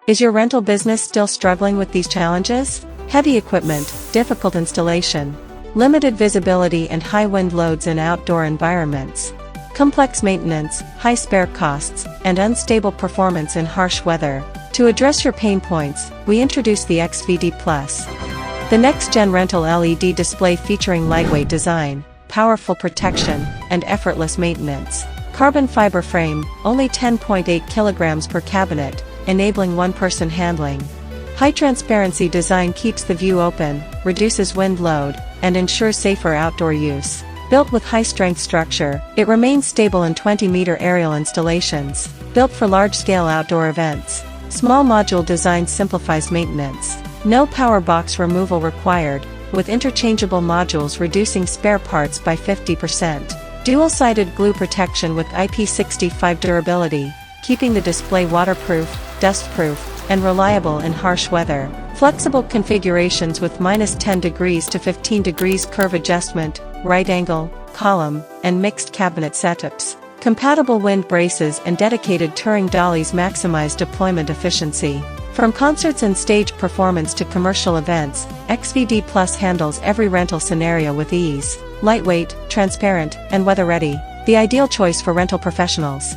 Is your rental business still struggling with these challenges? Heavy equipment, difficult installation, limited visibility and high wind loads in outdoor environments, complex maintenance, high spare costs, and unstable performance in harsh weather. To address your pain points, we introduce the XV D-Plus. The next-gen rental LED display featuring lightweight design, powerful protection, and effortless maintenance. Carbon fiber frame, only 10.8 kilograms per cabinet, enabling one-person handling. High transparency design keeps the view open, reduces wind load, and ensures safer outdoor use. Built with high-strength structure, it remains stable in 20-meter aerial installations. Built for large-scale outdoor events. Small module design simplifies maintenance. No power box removal required, with interchangeable modules reducing spare parts by 50%. Dual-sided glue protection with IP65 durability, keeping the display waterproof, dustproof, and reliable in harsh weather. Flexible configurations with -10 degrees to 15 degrees curve adjustment, right angle, column, and mixed cabinet setups. Compatible wind braces and dedicated touring dollies maximize deployment efficiency. From concerts and stage performance to commercial events, XV D-Plus handles every rental scenario with ease. Lightweight, transparent, and weather-ready. The ideal choice for rental professionals.